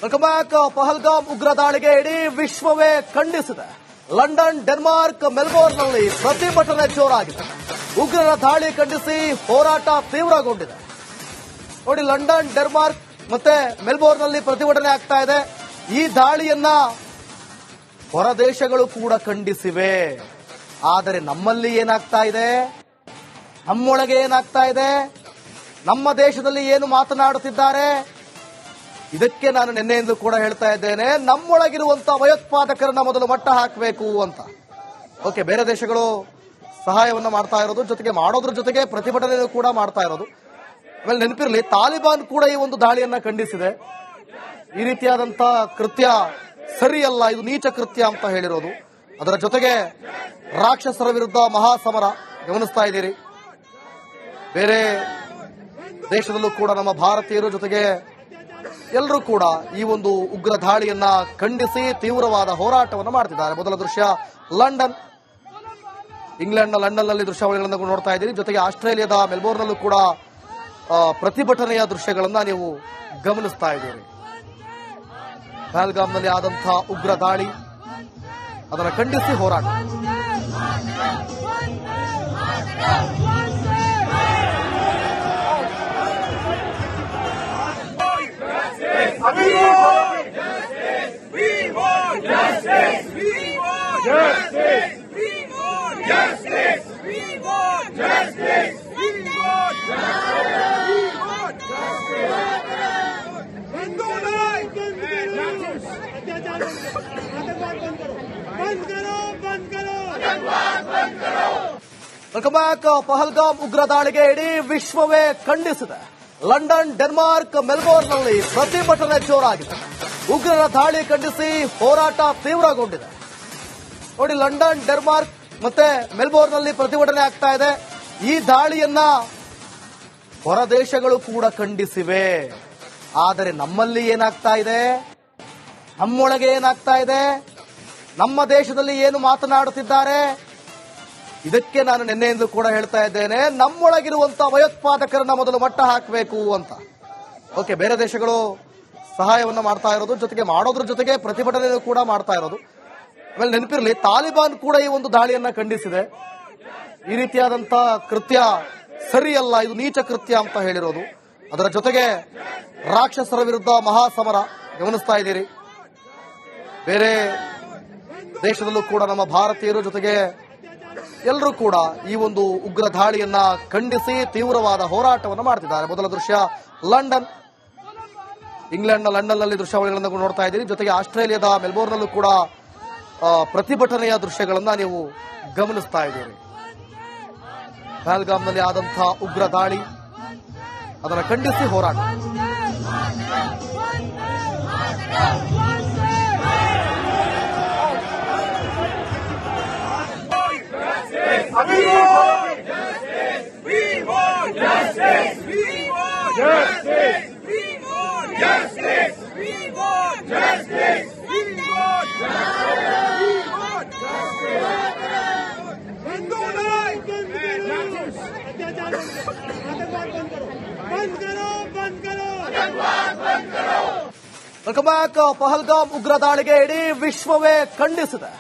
Welcome back. Pahalgam ಉಗ್ರ ದಾಳಿಗೆ ಇಡೀ ವಿಶ್ವವೇ ಖಂಡಿಸಿದೆ. ಲಂಡನ್, ಡೆನ್ಮಾರ್ಕ್, ಮೆಲ್ಬೋರ್ನ್ನಲ್ಲಿ ಪ್ರತಿಭಟನೆ ಜೋರಾಗಿದೆ. ಉಗ್ರರ ದಾಳಿ ಖಂಡಿಸಿ ಹೋರಾಟ ತೀವ್ರಗೊಂಡಿದೆ. ನೋಡಿ, ಲಂಡನ್, ಡೆನ್ಮಾರ್ಕ್ ಮತ್ತೆ ಮೆಲ್ಬೋರ್ನ್ನಲ್ಲಿ ಪ್ರತಿಭಟನೆ ಆಗ್ತಾ ಇದೆ. ಈ ದಾಳಿಯನ್ನ ಹೊರ ದೇಶಗಳು ಕೂಡ ಖಂಡಿಸಿವೆ. ಆದರೆ ನಮ್ಮಲ್ಲಿ ಏನಾಗ್ತಾ ಇದೆ, ನಮ್ಮೊಳಗೆ ಏನಾಗ್ತಾ ಇದೆ, ನಮ್ಮ ದೇಶದಲ್ಲಿ ಏನು ಮಾತನಾಡುತ್ತಿದ್ದಾರೆ, ಇದಕ್ಕೆ ನಾನು ನಿನ್ನೆಯಿಂದ ಕೂಡ ಹೇಳ್ತಾ ಇದ್ದೇನೆ, ನಮ್ಮೊಳಗಿರುವಂತಹ ಭಯೋತ್ಪಾದಕರನ್ನ ಮೊದಲು ಮಟ್ಟ ಹಾಕಬೇಕು ಅಂತ. ಓಕೆ, ಬೇರೆ ದೇಶಗಳು ಸಹಾಯವನ್ನ ಮಾಡ್ತಾ ಇರೋದು, ಜೊತೆಗೆ ಮಾಡೋದ್ರ ಜೊತೆಗೆ ಪ್ರತಿಭಟನೆ ಕೂಡ ಮಾಡ್ತಾ ಇರೋದು. ಆಮೇಲೆ ನೆನಪಿರಲಿ, ತಾಲಿಬಾನ್ ಕೂಡ ಈ ಒಂದು ದಾಳಿಯನ್ನ ಖಂಡಿಸಿದೆ. ಈ ರೀತಿಯಾದಂತಹ ಕೃತ್ಯ ಸರಿಯಲ್ಲ, ಇದು ನೀಚ ಕೃತ್ಯ ಅಂತ ಹೇಳಿರೋದು. ಅದರ ಜೊತೆಗೆ ರಾಕ್ಷಸರ ವಿರುದ್ಧ ಮಹಾಸಮರ ಗಮನಿಸ್ತಾ ಇದ್ದೀರಿ. ಬೇರೆ ದೇಶದಲ್ಲೂ ಕೂಡ ನಮ್ಮ ಭಾರತೀಯರು ಜೊತೆಗೆ ಎಲ್ಲರೂ ಕೂಡ ಈ ಒಂದು ಉಗ್ರ ದಾಳಿಯನ್ನ ಖಂಡಿಸಿ ತೀವ್ರವಾದ ಹೋರಾಟವನ್ನು ಮಾಡ್ತಿದ್ದಾರೆ. ಮೊದಲ ದೃಶ್ಯ ಲಂಡನ್, ಇಂಗ್ಲೆಂಡ್ನ ಲಂಡನ್ನಲ್ಲಿ ದೃಶ್ಯಾವಳಿಗಳನ್ನು ನೋಡ್ತಾ ಇದ್ದೀರಿ. ಜೊತೆಗೆ ಆಸ್ಟ್ರೇಲಿಯಾದ ಮೆಲ್ಬೋರ್ನ್ನಲ್ಲೂ ಕೂಡ ಪ್ರತಿಭಟನೆಯ ದೃಶ್ಯಗಳನ್ನ ನೀವು ಗಮನಿಸ್ತಾ ಇದ್ದೀರಿ. ಪಹಲ್ಗಾಮ್ನಲ್ಲಿ ಆದಂತಹ ಉಗ್ರ ದಾಳಿ, ಅದನ್ನು ಖಂಡಿಸಿ ಹೋರಾಟ. Welcome back. ಪಹಲ್ಗಾಮ್ ಉಗ್ರ ದಾಳಿಗೆ ಇಡೀ ವಿಶ್ವವೇ ಖಂಡಿಸಿದೆ. ಲಂಡನ್, ಡೆನ್ಮಾರ್ಕ್, ಮೆಲ್ಬೋರ್ನ್ನಲ್ಲಿ ಪ್ರತಿಭಟನೆ ಜೋರಾಗಿದೆ. ಉಗ್ರರ ದಾಳಿ ಖಂಡಿಸಿ ಹೋರಾಟ ತೀವ್ರಗೊಂಡಿದೆ. ನೋಡಿ, ಲಂಡನ್, ಡೆನ್ಮಾರ್ಕ್ ಮತ್ತೆ ಮೆಲ್ಬೋರ್ನ್ನಲ್ಲಿ ಪ್ರತಿಭಟನೆ ಆಗ್ತಾ ಇದೆ. ಈ ದಾಳಿಯನ್ನ ಹೊರ ದೇಶಗಳು ಕೂಡ ಖಂಡಿಸಿವೆ. ಆದರೆ ನಮ್ಮಲ್ಲಿ ಏನಾಗ್ತಾ ಇದೆ, ನಮ್ಮೊಳಗೆ ಏನಾಗ್ತಾ ಇದೆ, ನಮ್ಮ ದೇಶದಲ್ಲಿ ಏನು ಮಾತನಾಡುತ್ತಿದ್ದಾರೆ, ಇದಕ್ಕೆ ನಾನು ನಿನ್ನೆಯಿಂದ ಕೂಡ ಹೇಳ್ತಾ ಇದ್ದೇನೆ, ನಮ್ಮೊಳಗಿರುವಂತಹ ಭಯೋತ್ಪಾದಕರನ್ನ ಮೊದಲು ಮಟ್ಟ ಹಾಕಬೇಕು ಅಂತ. ಓಕೆ, ಬೇರೆ ದೇಶಗಳು ಸಹಾಯವನ್ನ ಮಾಡ್ತಾ ಇರೋದು, ಜೊತೆಗೆ ಮಾಡೋದ್ರ ಜೊತೆಗೆ ಪ್ರತಿಭಟನೆ ಕೂಡ ಮಾಡ್ತಾ ಇರೋದು. ಆಮೇಲೆ ನೆನಪಿರಲಿ, ತಾಲಿಬಾನ್ ಕೂಡ ಈ ಒಂದು ದಾಳಿಯನ್ನ ಖಂಡಿಸಿದೆ. ಈ ರೀತಿಯಾದಂತಹ ಕೃತ್ಯ ಸರಿಯಲ್ಲ, ಇದು ನೀಚ ಕೃತ್ಯ ಅಂತ ಹೇಳಿರೋದು. ಅದರ ಜೊತೆಗೆ ರಾಕ್ಷಸರ ವಿರುದ್ಧ ಮಹಾಸಮರ ಗಮನಿಸ್ತಾ ಇದ್ದೀರಿ. ಬೇರೆ ದೇಶದಲ್ಲೂ ಕೂಡ ನಮ್ಮ ಭಾರತೀಯರು ಜೊತೆಗೆ ಎಲ್ಲರೂ ಕೂಡ ಈ ಒಂದು ಉಗ್ರ ದಾಳಿಯನ್ನ ಖಂಡಿಸಿ ತೀವ್ರವಾದ ಹೋರಾಟವನ್ನು ಮಾಡ್ತಿದ್ದಾರೆ. ಮೊದಲ ದೃಶ್ಯ ಲಂಡನ್, ಇಂಗ್ಲೆಂಡ್ನ ಲಂಡನ್ನಲ್ಲಿ ದೃಶ್ಯಾವಳಿಗಳನ್ನು ನೋಡ್ತಾ ಇದ್ದೀರಿ. ಜೊತೆಗೆ ಆಸ್ಟ್ರೇಲಿಯಾದ ಮೆಲ್ಬೋರ್ನ್ನಲ್ಲೂ ಕೂಡ ಪ್ರತಿಭಟನೆಯ ದೃಶ್ಯಗಳನ್ನ ನೀವು ಗಮನಿಸ್ತಾ ಇದ್ದೀರಿ. ಪಹಲ್ಗಾಮ್ನಲ್ಲಿ ಆದಂತಹ ಉಗ್ರ ದಾಳಿ, ಅದನ್ನು ಖಂಡಿಸಿ ಹೋರಾಟ. Welcome back. ಪಹಲ್ಗಾಮ್ ಉಗ್ರ ದಾಳಿಗೆ ಇಡೀ ವಿಶ್ವವೇ ಖಂಡಿಸಿದೆ.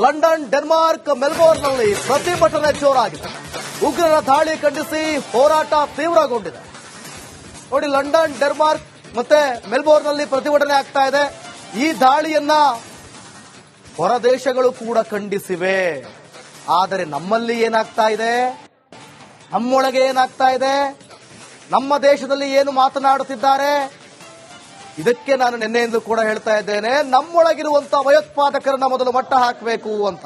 ಲಂಡನ್, ಡೆನ್ಮಾರ್ಕ್, ಮೆಲ್ಬೋರ್ನ್ನಲ್ಲಿ ಪ್ರತಿಭಟನೆ ಜೋರಾಗಿದೆ. ಉಗ್ರರ ದಾಳಿ ಖಂಡಿಸಿ ಹೋರಾಟ ತೀವ್ರಗೊಂಡಿದೆ. ನೋಡಿ, ಲಂಡನ್, ಡೆನ್ಮಾರ್ಕ್ ಮತ್ತೆ ಮೆಲ್ಬೋರ್ನ್ನಲ್ಲಿ ಪ್ರತಿಭಟನೆ ಆಗ್ತಾ ಇದೆ. ಈ ದಾಳಿಯನ್ನ ಹೊರ ದೇಶಗಳು ಕೂಡ ಖಂಡಿಸಿವೆ. ಆದರೆ ನಮ್ಮಲ್ಲಿ ಏನಾಗ್ತಾ ಇದೆ, ನಮ್ಮೊಳಗೆ ಏನಾಗ್ತಾ ಇದೆ, ನಮ್ಮ ದೇಶದಲ್ಲಿ ಏನು ಮಾತನಾಡುತ್ತಿದ್ದಾರೆ, ಇದಕ್ಕೆ ನಾನು ನಿನ್ನೆಯಿಂದ ಕೂಡ ಹೇಳ್ತಾ ಇದ್ದೇನೆ, ನಮ್ಮೊಳಗಿರುವಂತಹ ಭಯೋತ್ಪಾದಕರನ್ನ ಮೊದಲು ಮಟ್ಟ ಹಾಕಬೇಕು ಅಂತ.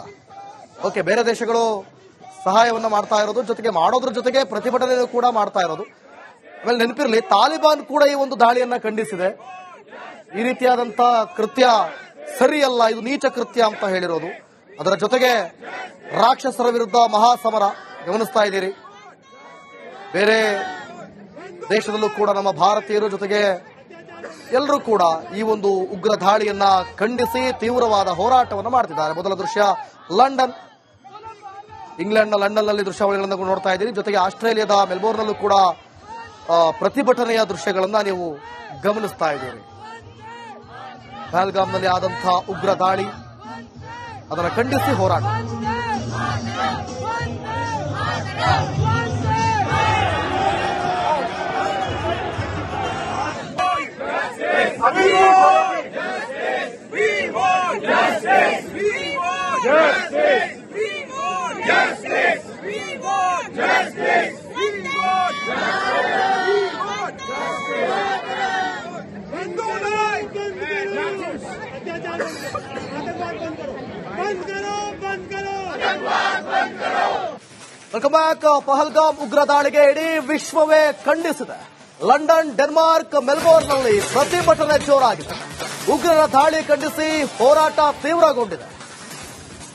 ಓಕೆ, ಬೇರೆ ದೇಶಗಳು ಸಹಾಯವನ್ನ ಮಾಡ್ತಾ ಇರೋದು, ಜೊತೆಗೆ ಮಾಡೋದ್ರ ಜೊತೆಗೆ ಪ್ರತಿಭಟನೆ ಕೂಡ ಮಾಡ್ತಾ ಇರೋದು. ಆಮೇಲೆ ನೆನಪಿರಲಿ, ತಾಲಿಬಾನ್ ಕೂಡ ಈ ಒಂದು ದಾಳಿಯನ್ನ ಖಂಡಿಸಿದೆ. ಈ ರೀತಿಯಾದಂತಹ ಕೃತ್ಯ ಸರಿಯಲ್ಲ, ಇದು ನೀಚ ಕೃತ್ಯ ಅಂತ ಹೇಳಿರೋದು. ಅದರ ಜೊತೆಗೆ ರಾಕ್ಷಸರ ವಿರುದ್ಧ ಮಹಾಸಮರ ಗಮನಿಸ್ತಾ ಇದ್ದೀರಿ. ಬೇರೆ ದೇಶದಲ್ಲೂ ಕೂಡ ನಮ್ಮ ಭಾರತೀಯರು ಜೊತೆಗೆ ಎಲ್ಲರೂ ಕೂಡ ಈ ಒಂದು ಉಗ್ರ ದಾಳಿಯನ್ನ ಖಂಡಿಸಿ ತೀವ್ರವಾದ ಹೋರಾಟವನ್ನು ಮಾಡ್ತಿದ್ದಾರೆ. ಮೊದಲ ದೃಶ್ಯ ಲಂಡನ್, ಇಂಗ್ಲೆಂಡ್ನ ಲಂಡನ್ನಲ್ಲಿ ದೃಶ್ಯಾವಳಿಗಳನ್ನು ನೋಡ್ತಾ ಇದ್ದೀರಿ. ಜೊತೆಗೆ ಆಸ್ಟ್ರೇಲಿಯಾದ ಮೆಲ್ಬೋರ್ನ್ನಲ್ಲೂ ಕೂಡ ಪ್ರತಿಭಟನೆಯ ದೃಶ್ಯಗಳನ್ನ ನೀವು ಗಮನಿಸ್ತಾ ಇದ್ದೀರಿ. ಪಹಲ್ಗಾಮ್ನಲ್ಲಿ ಆದಂತಹ ಉಗ್ರ ದಾಳಿ ಅದನ್ನು ಖಂಡಿಸಿ ಹೋರಾಟ. Welcome back. ಪಹಲ್ಗಾಮ್ ಉಗ್ರ ದಾಳಿಗೆ ಇಡೀ ವಿಶ್ವವೇ ಖಂಡಿಸಿದೆ. ಲಂಡನ್, ಡೆನ್ಮಾರ್ಕ್, ಮೆಲ್ಬೋರ್ನ್ನಲ್ಲಿ ಪ್ರತಿಭಟನೆ ಜೋರಾಗಿದೆ. ಉಗ್ರರ ದಾಳಿ ಖಂಡಿಸಿ ಹೋರಾಟ ತೀವ್ರಗೊಂಡಿದೆ.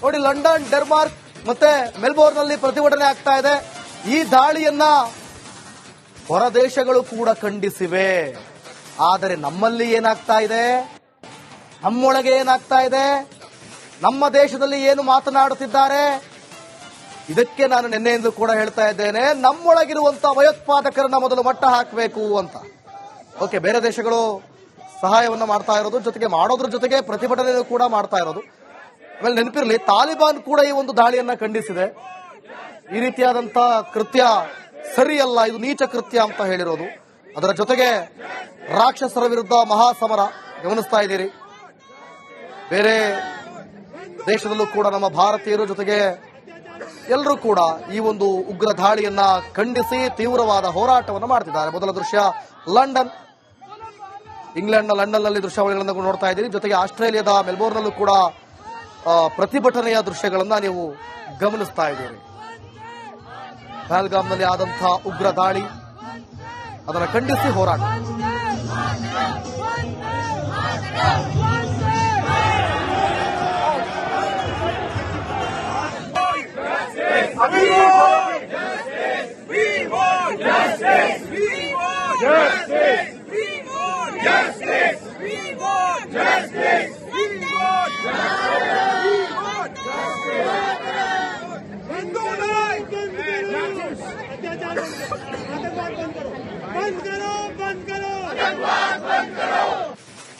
ನೋಡಿ, ಲಂಡನ್, ಡೆನ್ಮಾರ್ಕ್ ಮತ್ತೆ ಮೆಲ್ಬೋರ್ನ್ನಲ್ಲಿ ಪ್ರತಿಭಟನೆ ಆಗ್ತಾ ಇದೆ. ಈ ದಾಳಿಯನ್ನ ಹೊರ ದೇಶಗಳು ಕೂಡ ಖಂಡಿಸಿವೆ. ಆದರೆ ನಮ್ಮಲ್ಲಿ ಏನಾಗ್ತಾ ಇದೆ, ನಮ್ಮೊಳಗೆ ಏನಾಗ್ತಾ ಇದೆ, ನಮ್ಮ ದೇಶದಲ್ಲಿ ಏನು ಮಾತನಾಡುತ್ತಿದ್ದಾರೆ, ಇದಕ್ಕೆ ನಾನು ನಿನ್ನೆಯಿಂದ ಕೂಡ ಹೇಳ್ತಾ ಇದ್ದೇನೆ, ನಮ್ಮೊಳಗಿರುವಂತಹ ಭಯೋತ್ಪಾದಕರನ್ನ ಮೊದಲು ಮಟ್ಟ ಹಾಕಬೇಕು ಅಂತ. ಓಕೆ, ಬೇರೆ ದೇಶಗಳು ಸಹಾಯವನ್ನ ಮಾಡ್ತಾ ಇರೋದು, ಜೊತೆಗೆ ಮಾಡೋದ್ರ ಜೊತೆಗೆ ಪ್ರತಿಭಟನೆ ಕೂಡ ಮಾಡ್ತಾ ಇರೋದು. ಆಮೇಲೆ ನೆನಪಿರಲಿ, ತಾಲಿಬಾನ್ ಕೂಡ ಈ ಒಂದು ದಾಳಿಯನ್ನ ಖಂಡಿಸಿದೆ. ಈ ರೀತಿಯಾದಂತಹ ಕೃತ್ಯ ಸರಿಯಲ್ಲ, ಇದು ನೀಚ ಕೃತ್ಯ ಅಂತ ಹೇಳಿರೋದು. ಅದರ ಜೊತೆಗೆ ರಾಕ್ಷಸರ ವಿರುದ್ಧ ಮಹಾಸಮರ ಗಮನಿಸ್ತಾ ಇದ್ದೀರಿ. ಬೇರೆ ದೇಶದಲ್ಲೂ ಕೂಡ ನಮ್ಮ ಭಾರತೀಯರು ಜೊತೆಗೆ ಎಲ್ಲರೂ ಕೂಡ ಈ ಒಂದು ಉಗ್ರ ದಾಳಿಯನ್ನ ಖಂಡಿಸಿ ತೀವ್ರವಾದ ಹೋರಾಟವನ್ನು ಮಾಡ್ತಿದ್ದಾರೆ. ಮೊದಲ ದೃಶ್ಯ ಲಂಡನ್, ಇಂಗ್ಲೆಂಡ್ನ ಲಂಡನ್ನಲ್ಲಿ ದೃಶ್ಯಾವಳಿಗಳನ್ನು ನೋಡ್ತಾ ಇದ್ದೀರಿ. ಜೊತೆಗೆ ಆಸ್ಟ್ರೇಲಿಯಾದ ಮೆಲ್ಬೋರ್ನ್ನಲ್ಲೂ ಕೂಡ ಪ್ರತಿಭಟನೆಯ ದೃಶ್ಯಗಳನ್ನ ನೀವು ಗಮನಿಸ್ತಾ ಇದ್ದೀರಿ. ಪಹಲ್ಗಾಮ್ನಲ್ಲಿ ಆದಂತಹ ಉಗ್ರ ದಾಳಿ ಅದನ್ನು ಖಂಡಿಸಿ ಹೋರಾಟ.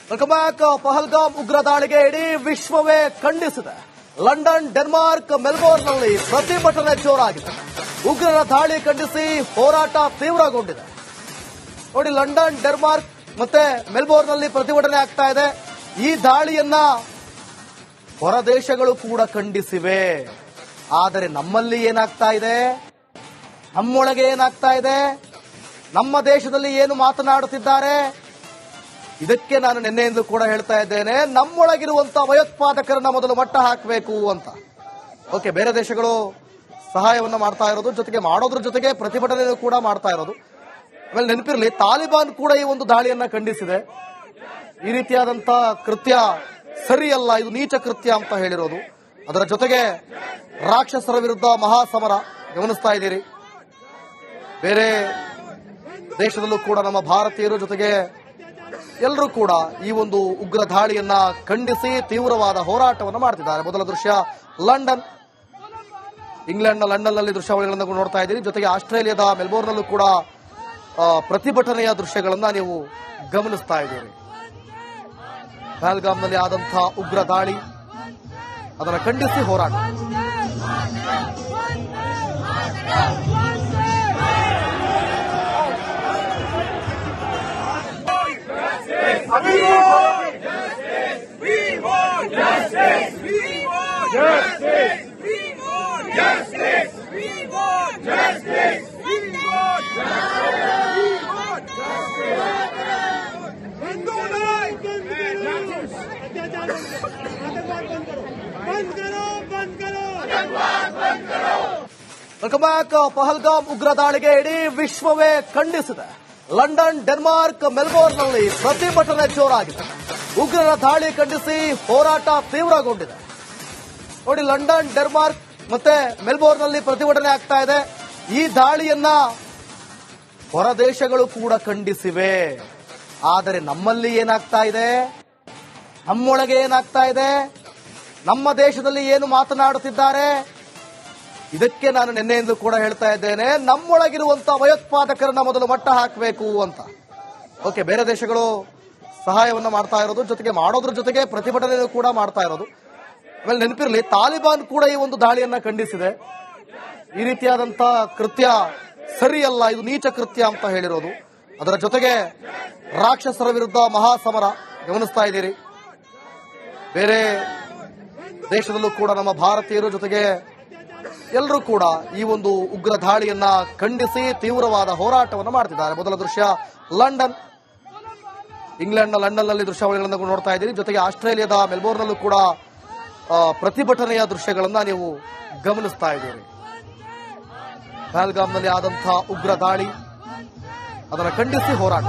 Welcome back. ಪಹಲ್ಗಾಮ್ ಉಗ್ರ ದಾಳಿಗೆ ಇಡೀ ವಿಶ್ವವೇ ಖಂಡಿಸಿದೆ. ಲಂಡನ್, ಡೆನ್ಮಾರ್ಕ್, ಮೆಲ್ಬೋರ್ನ್ನಲ್ಲಿ ಪ್ರತಿಭಟನೆ ಜೋರಾಗಿದೆ. ಉಗ್ರರ ದಾಳಿ ಖಂಡಿಸಿ ಹೋರಾಟ ತೀವ್ರಗೊಂಡಿದೆ. ನೋಡಿ, ಲಂಡನ್, ಡೆನ್ಮಾರ್ಕ್ ಮತ್ತೆ ಮೆಲ್ಬೋರ್ನ್ನಲ್ಲಿ ಪ್ರತಿಭಟನೆ ಆಗ್ತಾ ಇದೆ. ಈ ದಾಳಿಯನ್ನ ಹೊರ ದೇಶಗಳು ಕೂಡ ಖಂಡಿಸಿವೆ. ಆದರೆ ನಮ್ಮಲ್ಲಿ ಏನಾಗ್ತಾ ಇದೆ, ನಮ್ಮೊಳಗೆ ಏನಾಗ್ತಾ ಇದೆ, ನಮ್ಮ ದೇಶದಲ್ಲಿ ಏನು ಮಾತನಾಡುತ್ತಿದ್ದಾರೆ, ಇದಕ್ಕೆ ನಾನು ನಿನ್ನೆಯಿಂದ ಕೂಡ ಹೇಳ್ತಾ ಇದ್ದೇನೆ, ನಮ್ಮೊಳಗಿರುವಂತಹ ಭಯೋತ್ಪಾದಕರನ್ನ ಮೊದಲು ಮಟ್ಟ ಹಾಕಬೇಕು ಅಂತ. ಓಕೆ, ಬೇರೆ ದೇಶಗಳು ಸಹಾಯವನ್ನ ಮಾಡ್ತಾ ಇರೋದು, ಜೊತೆಗೆ ಮಾಡೋದ್ರ ಜೊತೆಗೆ ಪ್ರತಿಭಟನೆ ಕೂಡ ಮಾಡ್ತಾ ಇರೋದು. ಆಮೇಲೆ ನೆನಪಿರಲಿ, ತಾಲಿಬಾನ್ ಕೂಡ ಈ ಒಂದು ದಾಳಿಯನ್ನ ಖಂಡಿಸಿದೆ. ಈ ರೀತಿಯಾದಂತಹ ಕೃತ್ಯ ಸರಿಯಲ್ಲ, ಇದು ನೀಚ ಕೃತ್ಯ ಅಂತ ಹೇಳಿರೋದು. ಅದರ ಜೊತೆಗೆ ರಾಕ್ಷಸರ ವಿರುದ್ಧ ಮಹಾಸಮರ ಗಮನಿಸ್ತಾ ಇದ್ದೀರಿ. ಬೇರೆ ದೇಶದಲ್ಲೂ ಕೂಡ ನಮ್ಮ ಭಾರತೀಯರು ಜೊತೆಗೆ ಎಲ್ಲರೂ ಕೂಡ ಈ ಒಂದು ಉಗ್ರ ದಾಳಿಯನ್ನ ಖಂಡಿಸಿ ತೀವ್ರವಾದ ಹೋರಾಟವನ್ನು ಮಾಡ್ತಿದ್ದಾರೆ. ಮೊದಲ ದೃಶ್ಯ ಲಂಡನ್, ಇಂಗ್ಲೆಂಡ್ನ ಲಂಡನ್ನಲ್ಲಿ ದೃಶ್ಯಾವಳಿಗಳನ್ನು ನೋಡ್ತಾ ಇದ್ದೀರಿ. ಜೊತೆಗೆ ಆಸ್ಟ್ರೇಲಿಯಾದ ಮೆಲ್ಬೋರ್ನ್ನಲ್ಲೂ ಕೂಡ ಪ್ರತಿಭಟನೆಯ ದೃಶ್ಯಗಳನ್ನ ನೀವು ಗಮನಿಸ್ತಾ ಇದ್ದೀರಿ. ಪಹಲ್ಗಾಮ್ನಲ್ಲಿ ಆದಂತಹ ಉಗ್ರ ದಾಳಿ ಅದನ್ನು ಖಂಡಿಸಿ ಹೋರಾಟ. Welcome back. ಪಹಲ್ಗಾಮ್ ಉಗ್ರ ದಾಳಿಗೆ ಇಡೀ ವಿಶ್ವವೇ ಖಂಡಿಸಿದೆ. ಲಂಡನ್, ಡೆನ್ಮಾರ್ಕ್, ಮೆಲ್ಬೋರ್ನ್ನಲ್ಲಿ ಪ್ರತಿಭಟನೆ ಜೋರಾಗಿದೆ. ಉಗ್ರರ ದಾಳಿ ಖಂಡಿಸಿ ಹೋರಾಟ ತೀವ್ರಗೊಂಡಿದೆ. ನೋಡಿ, ಲಂಡನ್, ಡೆನ್ಮಾರ್ಕ್ ಮತ್ತೆ ಮೆಲ್ಬೋರ್ನ್ನಲ್ಲಿ ಪ್ರತಿಭಟನೆ ಆಗ್ತಾ ಇದೆ. ಈ ದಾಳಿಯನ್ನ ಹೊರ ದೇಶಗಳು ಕೂಡ ಖಂಡಿಸಿವೆ. ಆದರೆ ನಮ್ಮಲ್ಲಿ ಏನಾಗ್ತಾ ಇದೆ, ನಮ್ಮೊಳಗೆ ಏನಾಗ್ತಾ ಇದೆ, ನಮ್ಮ ದೇಶದಲ್ಲಿ ಏನು ಮಾತನಾಡುತ್ತಿದ್ದಾರೆ, ಇದಕ್ಕೆ ನಾನು ನಿನ್ನೆಯಿಂದ ಕೂಡ ಹೇಳ್ತಾ ಇದ್ದೇನೆ, ನಮ್ಮೊಳಗಿರುವಂತಹ ಭಯೋತ್ಪಾದಕರನ್ನ ಮೊದಲು ಮಟ್ಟ ಹಾಕಬೇಕು ಅಂತ. ಓಕೆ, ಬೇರೆ ದೇಶಗಳು ಸಹಾಯವನ್ನ ಮಾಡ್ತಾ ಇರೋದು, ಜೊತೆಗೆ ಮಾಡೋದ್ರ ಜೊತೆಗೆ ಪ್ರತಿಭಟನೆ ಕೂಡ ಮಾಡ್ತಾ ಇರೋದು. ಆಮೇಲೆ ನೆನಪಿರಲಿ, ತಾಲಿಬಾನ್ ಕೂಡ ಈ ಒಂದು ದಾಳಿಯನ್ನ ಖಂಡಿಸಿದೆ. ಈ ರೀತಿಯಾದಂತ ಕೃತ್ಯ ಸರಿಯಲ್ಲ, ಇದು ನೀಚ ಕೃತ್ಯ ಅಂತ ಹೇಳಿರೋದು. ಅದರ ಜೊತೆಗೆ ರಾಕ್ಷಸರ ವಿರುದ್ಧ ಮಹಾಸಮರ ಗಮನಿಸ್ತಾ ಇದ್ದೀರಿ. ಬೇರೆ ದೇಶದಲ್ಲೂ ಕೂಡ ನಮ್ಮ ಭಾರತೀಯರು ಜೊತೆಗೆ ಎಲ್ಲರೂ ಕೂಡ ಈ ಒಂದು ಉಗ್ರ ದಾಳಿಯನ್ನ ಖಂಡಿಸಿ ತೀವ್ರವಾದ ಹೋರಾಟವನ್ನು ಮಾಡ್ತಿದ್ದಾರೆ. ಮೊದಲ ದೃಶ್ಯ ಲಂಡನ್, ಇಂಗ್ಲೆಂಡ್ನ ಲಂಡನ್ನಲ್ಲಿ ದೃಶ್ಯಾವಳಿಗಳನ್ನು ನೋಡ್ತಾ ಇದ್ದೀರಿ. ಜೊತೆಗೆ ಆಸ್ಟ್ರೇಲಿಯಾದ ಮೆಲ್ಬೋರ್ನ್ನಲ್ಲೂ ಕೂಡ ಪ್ರತಿಭಟನೆಯ ದೃಶ್ಯಗಳನ್ನ ನೀವು ಗಮನಿಸ್ತಾ ಇದ್ದೀರಿ. ಪಹಲ್ಗಾಮ್ನಲ್ಲಿ ಆದಂತಹ ಉಗ್ರ ದಾಳಿ, ಅದನ್ನು ಖಂಡಿಸಿ ಹೋರಾಟ.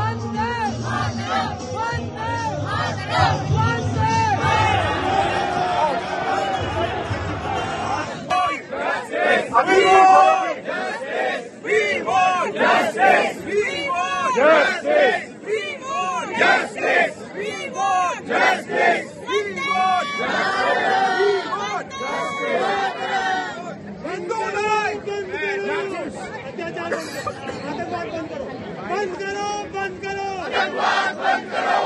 बंद करो